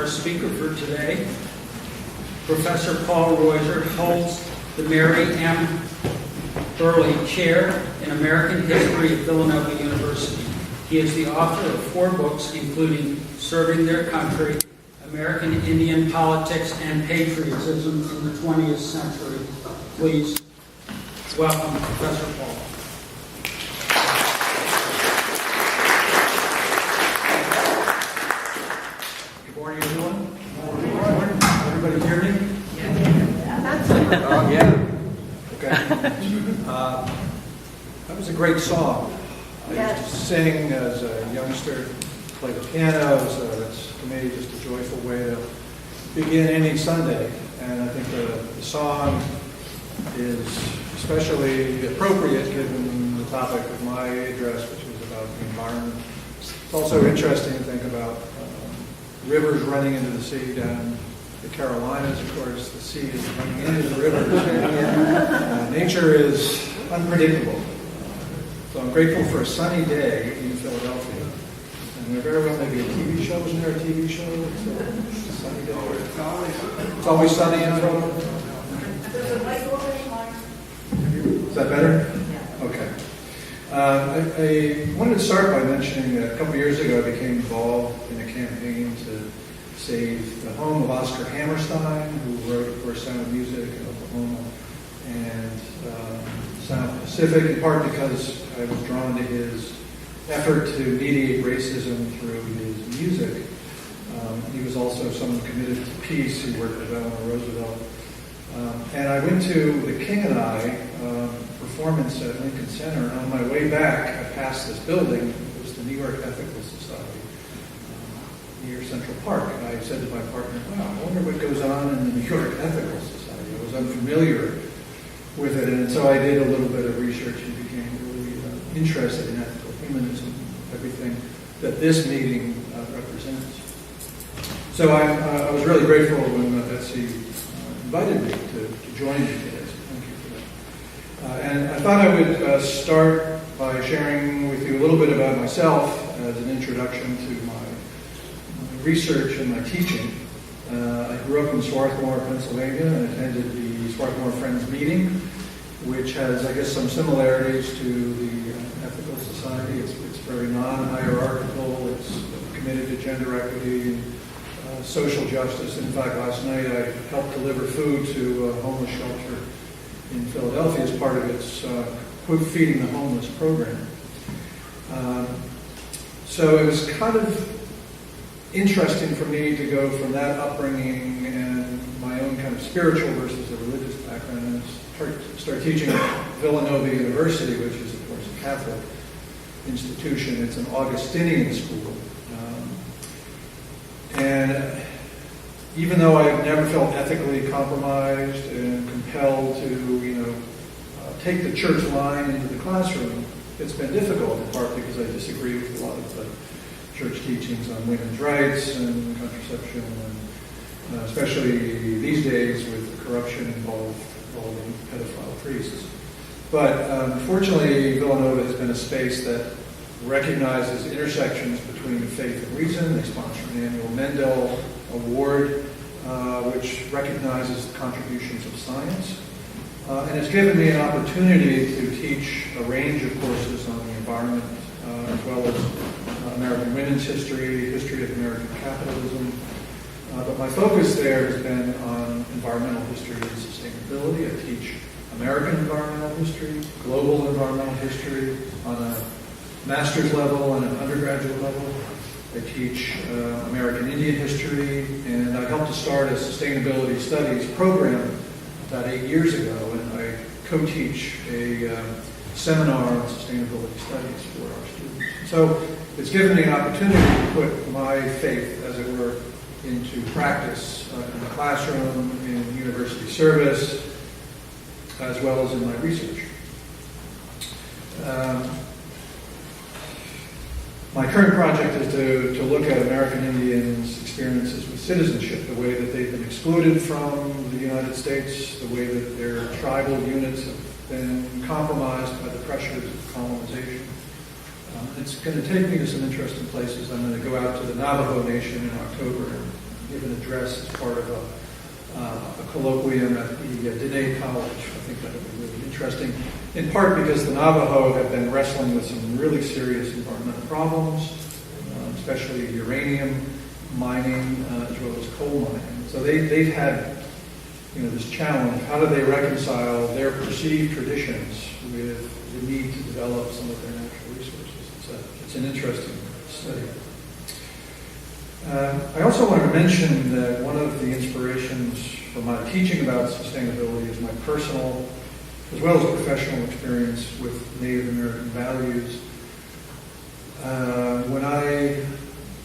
speaker for today. Professor Paul Rosier holds the Mary M. Burley Chair in American History at Villanova University. He is the author of 4 books, including Serving Their Country, American Indian Politics and Patriotism in the 20th Century. Please welcome Professor Paul. Good morning, everyone. Good morning. Everybody hear me? Oh, yeah. Okay. That was a great song. I used to sing as a youngster, play the piano, so that's to me just a joyful way to begin any Sunday. And I think the song is especially appropriate given the topic of my address, which is about the environment. It's also interesting to think about rivers running into the sea down the Carolinas. Of course, the sea is running into the rivers. Nature is unpredictable. So I'm grateful for a sunny day in Philadelphia. And there very well may be a TV show. Isn't there a TV show? It's a sunny day. It's always sunny in Philadelphia. Is that better? Okay. I wanted to start by mentioning that a couple years ago I became involved in a campaign to save the home of Oscar Hammerstein, who wrote, of course, Sound of Music in Oklahoma and Sound of the Pacific, in part because I was drawn to his effort to mediate racism through his music. He was also someone committed to peace. He worked with Eleanor Roosevelt. And I went to the King and I performance at Lincoln Center, and on my way back, I passed this building. It was the New York Ethical Society near Central Park. And I said to my partner, wow, I wonder what goes on in the New York Ethical Society. I was unfamiliar with it, and so I did a little bit of research and became really interested in ethical humanism, everything that this meeting represents. So I was really grateful when Betsy invited me to join you today, so thank you for that. And I thought I would start by sharing with you a little bit about myself as an introduction to my research and my teaching. I grew up in Swarthmore, Pennsylvania, and attended the Swarthmore Friends meeting, which has, I guess, some similarities to the Ethical Society. It's very non-hierarchical. It's committed to gender equity and social justice. In fact, last night I helped deliver food to a homeless shelter in Philadelphia as part of its Feeding the Homeless program. So it was kind of interesting for me to go from that upbringing and my own kind of spiritual versus a religious background and start teaching at Villanova University, which is, of course, a Catholic institution. It's an Augustinian school. And even though I've never felt ethically compromised and compelled to, take the church line into the classroom, it's been difficult in part because I disagree with a lot of the church teachings on women's rights and contraception, and especially these days with corruption involving pedophile priests. But fortunately, Villanova has been a space that recognizes intersections between faith and reason. They sponsor an annual Mendel Award, which recognizes the contributions of science. And it's given me an opportunity to teach a range of courses on the environment, as well as American women's history, history of American capitalism. But my focus there has been on environmental history and sustainability. I teach American environmental history, global environmental history on a master's level and an undergraduate level. I teach American Indian history, and I helped to start a sustainability studies program about 8 years ago, and I co-teach a seminar on sustainability studies for our students. So it's given me an opportunity to put my faith, as it were, into practice in the classroom, in university service, as well as in my research. My current project is to look at American Indians' experiences with citizenship, the way that they've been excluded from the United States, the way that their tribal units have been compromised by the pressures of colonization. It's going to take me to some interesting places. I'm going to go out to the Navajo Nation in October and give address as part of a colloquium at the Dene College. I think that would be really interesting, in part because the Navajo have been wrestling with some really serious environmental problems, especially uranium mining as well as coal mining. So they've had this challenge. How do they reconcile their perceived traditions with the need to develop some of their natural resources? It's an interesting study. I also want to mention that one of the inspirations for my teaching about sustainability is my personal as well as professional experience with Native American values. When I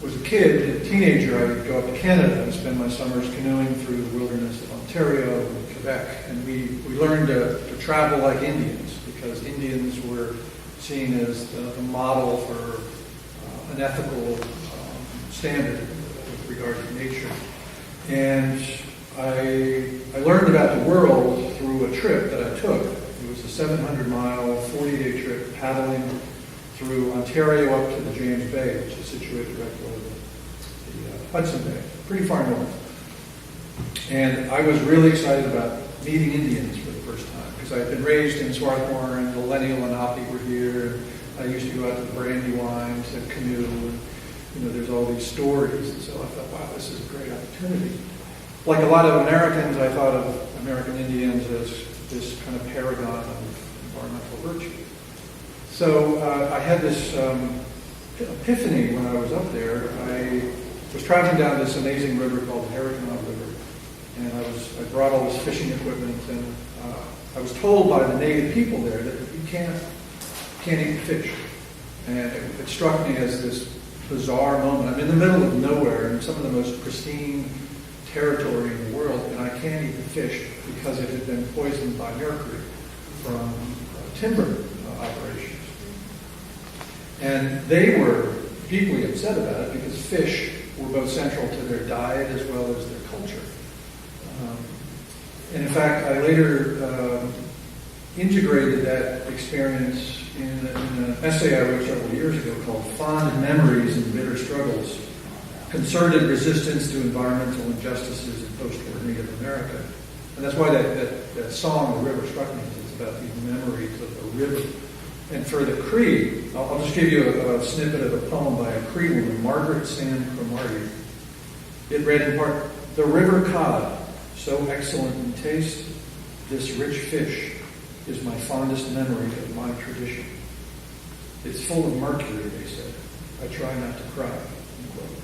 was a kid, a teenager, I would go up to Canada and spend my summers canoeing through the wilderness of Ontario and Quebec. And we learned to travel like Indians, because Indians were seen as the model for an ethical standard with regard to nature. And I learned about the world through a trip that I took. It was a 700-mile, 40-day trip paddling through Ontario up to the James Bay, which is situated right below the Hudson Bay, pretty far north. And I was really excited about meeting Indians for the first time, because I had been raised in Swarthmore, and the Lenni Lenape were here, and I used to go out to the Brandywine to canoe, and there's all these stories, and so I thought, wow, this is a great opportunity. Like a lot of Americans, I thought of American Indians as this kind of paragon of environmental virtue. So I had this epiphany when I was up there. I was traveling down this amazing river called the Harriganah River, and I brought all this fishing equipment, and I was told by the native people there that you can't eat fish. And it struck me as this bizarre moment. I'm in the middle of nowhere in some of the most pristine territory in the world, and I can't eat the fish because it had been poisoned by mercury from timber operations. And they were deeply upset about it, because fish were both central to their diet as well as their culture. And in fact, I later integrated that experience in an essay I wrote several years ago called Fond Memories and Bitter Struggles, Concerted Resistance to Environmental Injustices in Post-War Native America. And that's why that song, The River, struck me. It's about these memories of the river. And for the Cree, I'll just give you a snippet of a poem by a Cree woman, Margaret San Cromartie. It read in part, "The river cod, so excellent in taste, this rich fish is my fondest memory of my tradition. It's full of mercury," they said. "I try not to cry." Unquote.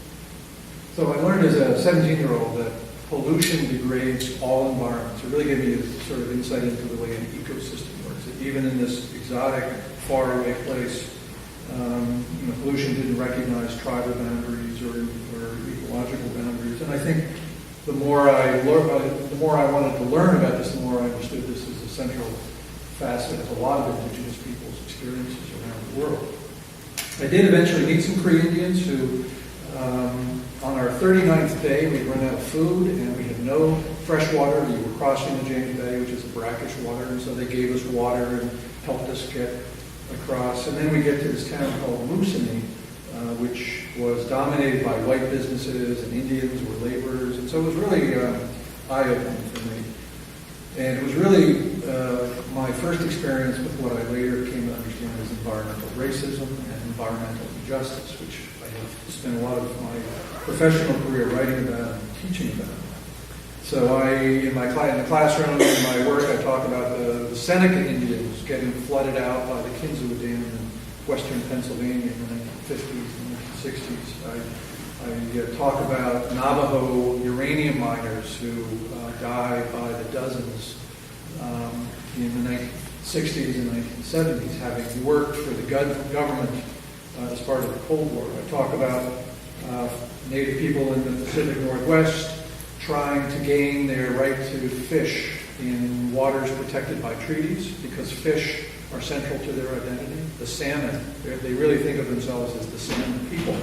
So I learned as a 17-year-old that pollution degrades all environments. It really gave me a sort of insight into the way an ecosystem works. That even in this exotic, faraway place, pollution didn't recognize tribal boundaries or ecological boundaries. And I think the more I wanted to learn about this, the more I understood this as a central facet of a lot of indigenous people's experiences around the world. I did eventually meet some Cree Indians who, on our 39th day, we'd run out of food and we had no fresh water. We were crossing the James Bay, which is a brackish water, and so they gave us water and helped us get across. And then we get to this town called Moosonee, which was dominated by white businesses, and Indians were laborers, and so it was really eye-opening for me. And it was really my first experience with what I later came to understand as environmental racism and environmental injustice, which I have spent a lot of my professional career writing about and teaching about. So in the classroom, in my work, I talk about the Seneca Indians getting flooded out by the Kinzua Dam in western Pennsylvania in the 1950s and 1960s. I talk about Navajo uranium miners who died by the dozens in the 1960s and 1970s, having worked for the government as part of the Cold War. I talk about Native people in the Pacific Northwest trying to gain their right to fish in waters protected by treaties, because fish are central to their identity. The salmon, they really think of themselves as the salmon people.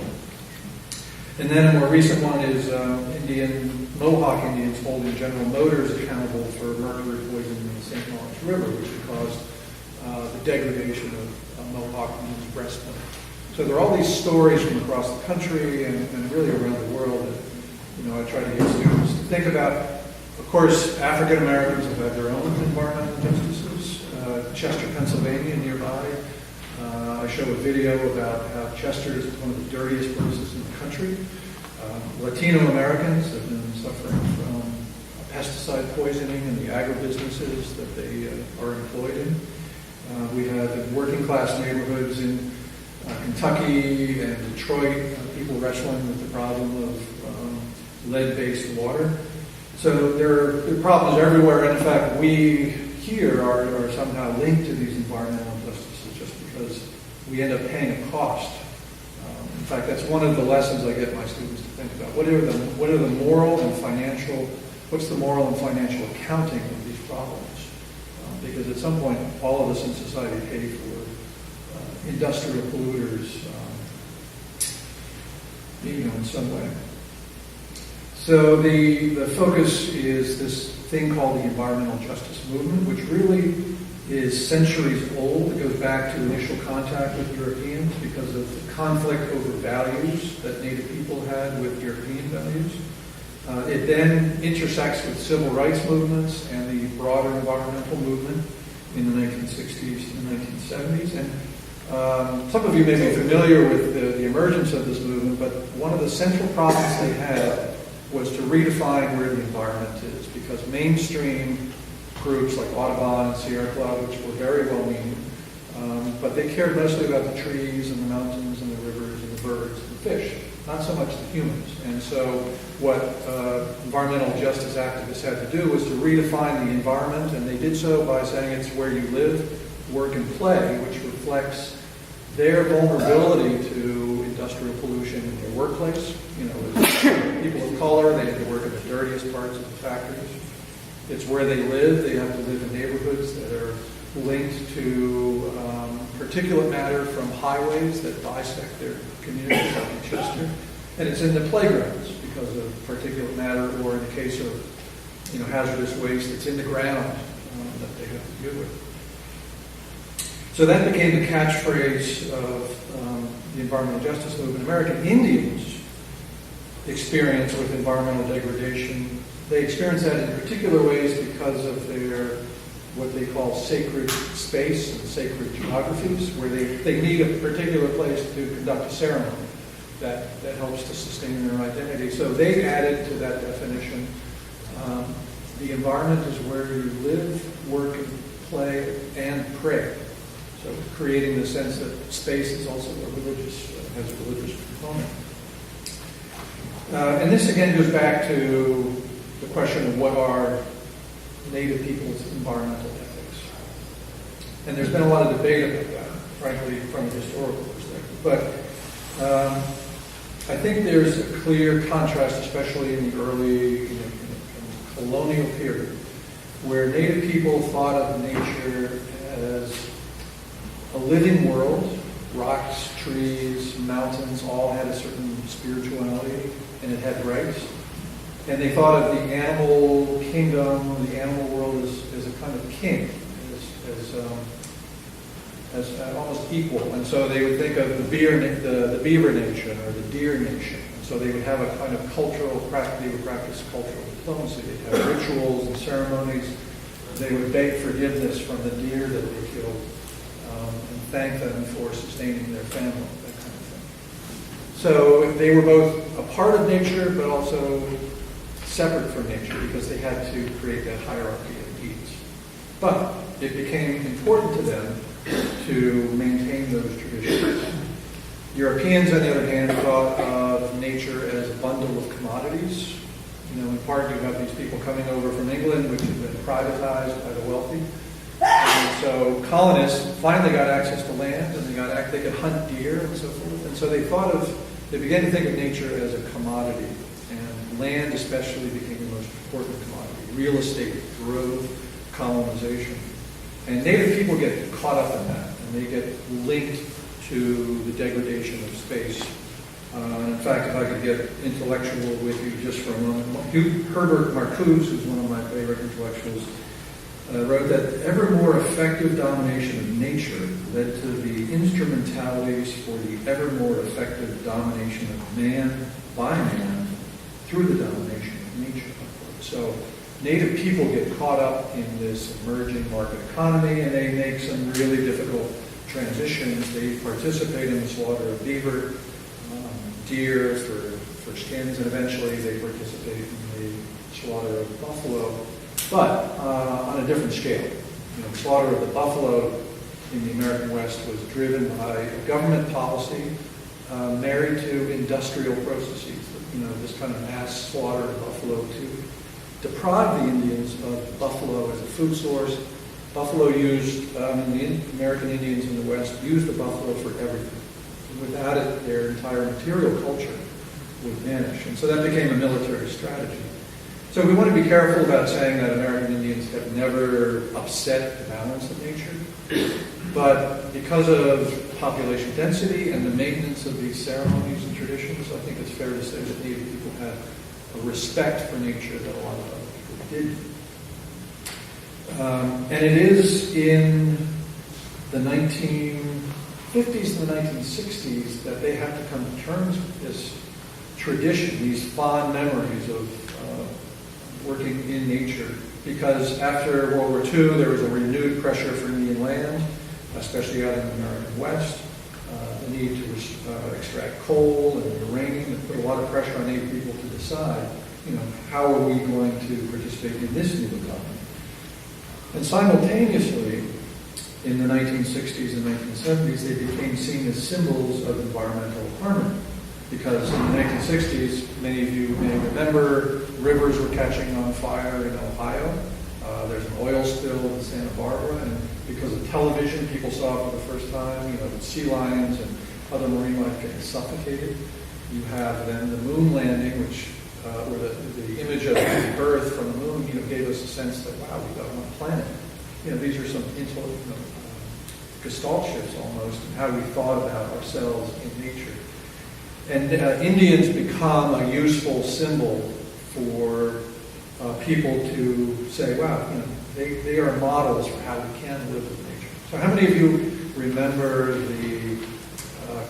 And then a more recent one is Mohawk Indians holding General Motors accountable for mercury poisoning in the St. Lawrence River, which caused the degradation of Mohawk Indians' breast milk. So there are all these stories from across the country and really around the world that I try to get students to think about, of course, African Americans have had their own environmental justices. Chester, Pennsylvania, nearby. I show a video about how Chester is one of the dirtiest places in the country. Latino Americans have been suffering from pesticide poisoning in the agribusinesses that they are employed in. We have in working class neighborhoods in Kentucky and Detroit, people wrestling with the problem of lead-based water. So there are problems everywhere. And in fact, we here are somehow linked to these environmental injustices just because we end up paying a cost. In fact, that's one of the lessons I get my students to think about. What's the moral and financial accounting of these problems? Because at some point, all of us in society pay for industrial polluters, in some way. So the focus is this thing called the environmental justice movement, which really is centuries old. It goes back to initial contact with Europeans because of the conflict over values that Native people had with European values. It then intersects with civil rights movements and the broader environmental movement in the 1960s and 1970s. And some of you may be familiar with the emergence of this movement, but one of the central problems they had was to redefine where the environment is, because mainstream groups like Audubon and Sierra Club, which were very well-meaning, but they cared mostly about the trees and the mountains and the rivers and the birds and the fish, not so much the humans. And so what environmental justice activists had to do was to redefine the environment, and they did so by saying it's where you live, work, and play, which reflects their vulnerability to industrial pollution in their workplace. As people of color, they have to work in the dirtiest parts of the factories. It's where they live. They have to live in neighborhoods that are linked to particulate matter from highways that bisect their communities, like in Chester. And it's in the playgrounds because of particulate matter, or in the case of hazardous waste, it's in the ground that they have to deal with. So that became the catchphrase of the environmental justice movement. American Indians experience with environmental degradation. They experience that in particular ways because of their, what they call sacred space and sacred geographies, where they need a particular place to conduct a ceremony that helps to sustain their identity. So they added to that definition, the environment is where you live, work, and play, and pray. So creating the sense that space is also has a religious component. And this again goes back to the question of what are Native people's environmental ethics. And there's been a lot of debate about that, frankly, from a historical perspective. But I think there's a clear contrast, especially in the early colonial period, where Native people thought of nature as a living world. Rocks, trees, mountains all had a certain spirituality, and it had rights. And they thought of the animal kingdom, the animal world, as a kind of king, as almost equal. And so they would think of the beaver nation or the deer nation. And so they would have a kind of cultural practice. They would practice cultural diplomacy. They'd have rituals and ceremonies. They would beg forgiveness from the deer that they killed, and thank them for sustaining their family, that kind of thing. So they were both a part of nature, but also separate from nature, because they had to create that hierarchy of needs. But it became important to them to maintain those traditions. Europeans, on the other hand, thought of nature as a bundle of commodities. In part, you have these people coming over from England, which had been privatized by the wealthy. And so colonists finally got access to land, and they could hunt deer and so forth. And so they began to think of nature as a commodity, and land especially became the most important commodity. Real estate drove colonization. And Native people get caught up in that, and they get linked to the degradation of space. In fact, if I could get intellectual with you just for a moment, Herbert Marcuse, who's one of my favorite intellectuals, wrote that ever more effective domination of nature led to the instrumentalities for the ever more effective domination of man by man through the domination of nature. So native people get caught up in this emerging market economy, and they make some really difficult transitions. They participate in the slaughter of beaver, deer for skins, and eventually they participate in the slaughter of buffalo, but on a different scale. The slaughter of the buffalo in the American West was driven by a government policy married to industrial processes. This kind of mass slaughter of buffalo to deprive the Indians of buffalo as a food source. Buffalo used, the American Indians in the West used the buffalo for everything. Without it, their entire material culture would vanish. And so that became a military strategy. So we want to be careful about saying that American Indians have never upset the balance of nature. But because of population density and the maintenance of these ceremonies and traditions, I think it's fair to say that Native people had a respect for nature that a lot of other people did. And it is in the 1950s and the 1960s that they have to come to terms with this tradition, these fond memories of working in nature. Because after World War II, there was a renewed pressure for Indian land, especially out in the American West. The need to extract coal and uranium and put a lot of pressure on Native people to decide, how are we going to participate in this new economy? And simultaneously, in the 1960s and 1970s, they became seen as symbols of environmental harmony. Because in the 1960s, many of you may remember, rivers were catching on fire in Ohio. There's an oil spill in Santa Barbara, and because of television, people saw for the first time, the sea lions and other marine life getting suffocated. You have then the moon landing, which, or the image of the Earth from the moon, gave us a sense that, wow, we've got one planet. These are some gestalt shifts almost in how we thought about ourselves in nature. And Indians become a useful symbol for people to say, wow, they are models for how we can live with nature. So how many of you remember the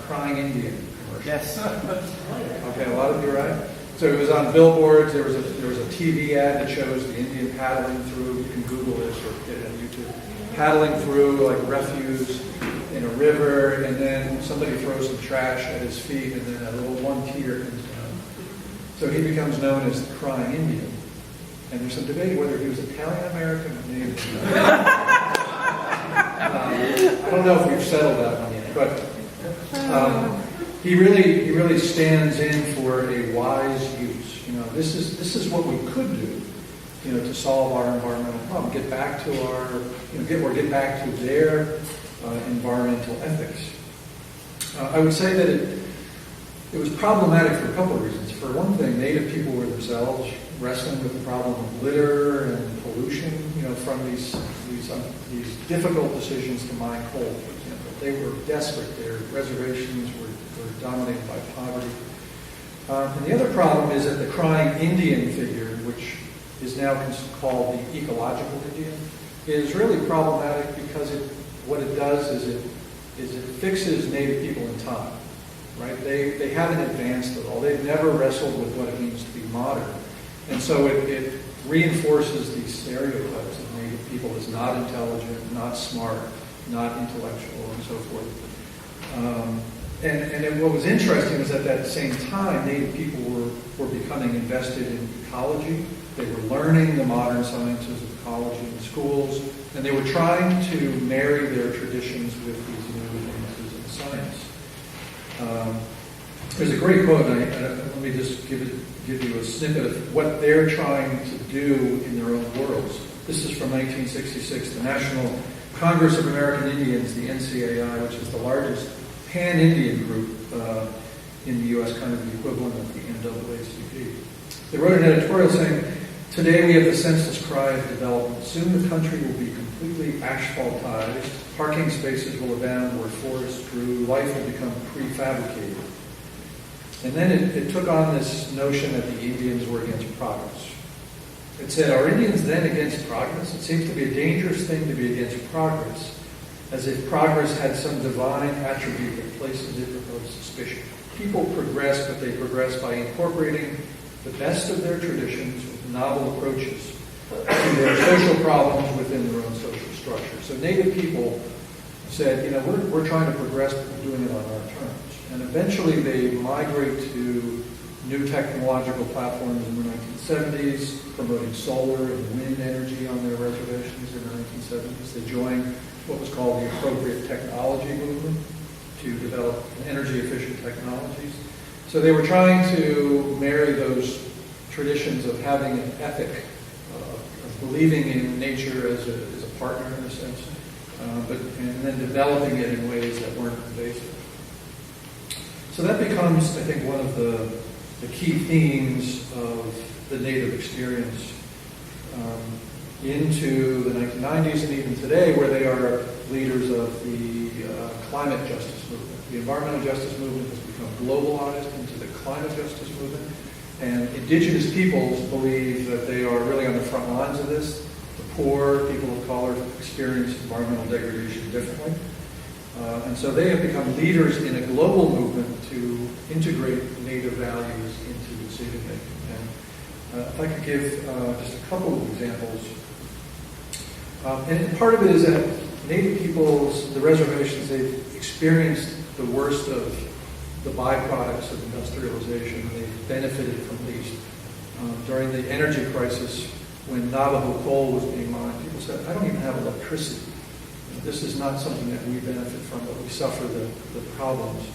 Crying Indian commercial? Yes. Okay, a lot of you, right? So it was on billboards. There was a TV ad that shows the Indian paddling through. You can Google this or get it on YouTube. Paddling through like refuse in a river, and then somebody throws some trash at his feet, and then a little one tear comes down. So he becomes known as the Crying Indian. And there's some debate whether he was Italian-American or Native. I don't know if we've settled that one yet, but he really stands in for a wise use. This is what we could do, to solve our environmental problem. Get back to get back to their environmental ethics. I would say that it was problematic for a couple of reasons. For one thing, Native people were themselves wrestling with the problem of litter and pollution, from these difficult decisions to mine coal, for example. They were desperate. Their reservations were dominated by poverty. And the other problem is that the Crying Indian figure, which is now called the ecological Indian, is really problematic because what it does is it fixes Native people in time. Right? They haven't advanced at all. They've never wrestled with what it means to be modern. And so it reinforces these stereotypes of Native people as not intelligent, not smart, not intellectual, and so forth. And what was interesting was that at the same time, Native people were becoming invested in ecology. They were learning the modern sciences of ecology in schools, and they were trying to marry their traditions with these new advances in science. There's a great quote, and let me just give you a snippet of what they're trying to do in their own worlds. This is from 1966, the National Congress of American Indians, the NCAI, which is the largest pan-Indian group in the U.S., kind of the equivalent of the NAACP. They wrote an editorial saying, "Today we have the senseless cry of development. Soon the country will be completely asphaltized. Parking spaces will abound where forests grew. Life will become prefabricated." And then it took on this notion that the Indians were against progress. It said, "Are Indians then against progress? It seems to be a dangerous thing to be against progress, as if progress had some divine attribute that places it above suspicion. People progress, but they progress by incorporating the best of their traditions with novel approaches to their social problems within their own social structure. So Native people said, we're trying to progress, but we're doing it on our terms. And eventually they migrate to new technological platforms in the 1970s, promoting solar and wind energy on their reservations in the 1970s. They joined what was called the appropriate technology movement to develop energy-efficient technologies. So they were trying to marry those traditions of having an ethic, of believing in nature as a partner in a sense, and then developing it in ways that weren't invasive. So that becomes, I think, one of the key themes of the Native experience into the 1990s and even today, where they are leaders of the climate justice movement. The environmental justice movement has become globalized into the climate justice movement, and indigenous peoples believe that they are really on the front lines of this. The poor, people of color, experience environmental degradation differently. And so they have become leaders in a global movement to integrate Native values into decision making. And if I could give just a couple of examples. And part of it is that Native peoples, the reservations, they've experienced the worst of the byproducts of industrialization. They've benefited from least. During the energy crisis, when Navajo coal was being mined, people said, I don't even have electricity. This is not something that we benefit from, but we suffer the problems.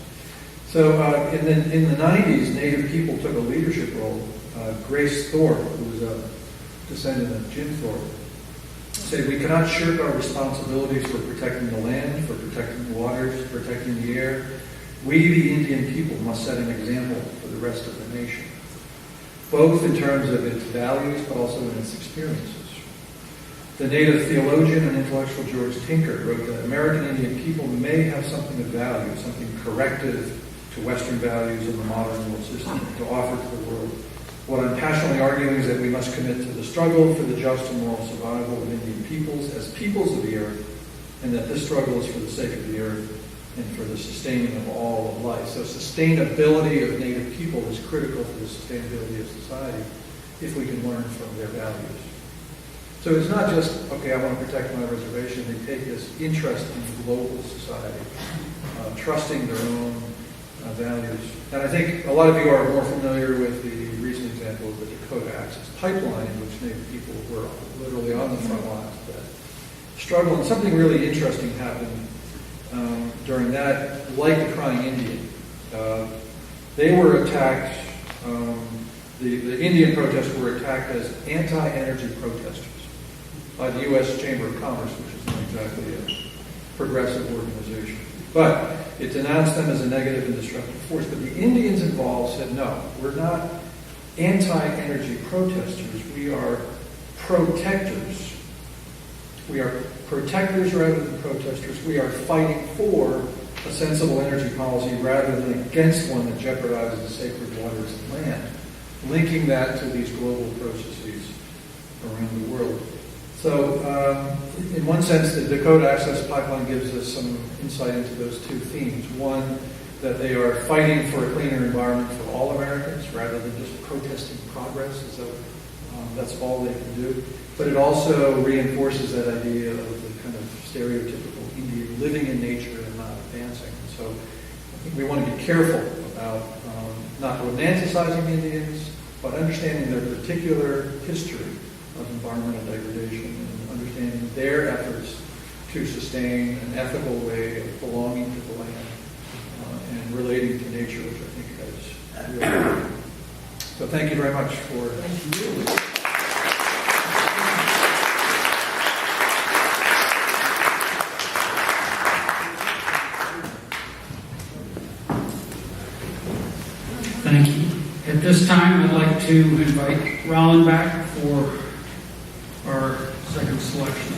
So in the 90s, Native people took a leadership role. Grace Thorpe, who was a descendant of Jim Thorpe, said we cannot shirk our responsibilities for protecting the land, for protecting the waters, protecting the air. We, the Indian people, must set an example for the rest of the nation, both in terms of its values, but also in its experiences. The Native theologian and intellectual George Tinker wrote that American Indian people may have something of value, something corrective to Western values in the modern world system to offer to the world. What I'm passionately arguing is that we must commit to the struggle for the just and moral survival of Indian peoples as peoples of the earth, and that this struggle is for the sake of the earth and for the sustaining of all of life. So sustainability of Native people is critical for the sustainability of society if we can learn from their values. So it's not just, okay, I want to protect my reservation. They take this interest in global society, trusting their own values. And I think a lot of you are more familiar with the recent example of the Dakota Access Pipeline, in which Native people were literally on the front lines of that struggle. And something really interesting happened during that, like the Crying Indian. They were attacked, the Indian protests were attacked as anti-energy protesters by the U.S. Chamber of Commerce, which is not exactly a progressive organization. But it denounced them as a negative and disruptive force. But the Indians involved said, no, we're not anti-energy protesters. We are protectors. We are protectors rather than protesters. We are fighting for a sensible energy policy rather than against one that jeopardizes the sacred waters of land, linking that to these global processes around the world. So, in one sense, the Dakota Access Pipeline gives us some insight into those two themes. One, that they are fighting for a cleaner environment for all Americans rather than just protesting progress as though that's all they can do. But it also reinforces that idea of the kind of stereotypical Indian living in nature and not advancing. So I think we want to be careful about not romanticizing Indians, but understanding their particular history of environmental degradation and understanding their efforts to sustain an ethical way of belonging to the land and relating to nature, which I think is really important. So thank you very much for... Thank you. Thank you. At this time, I'd like to invite Rollin back for our second selection.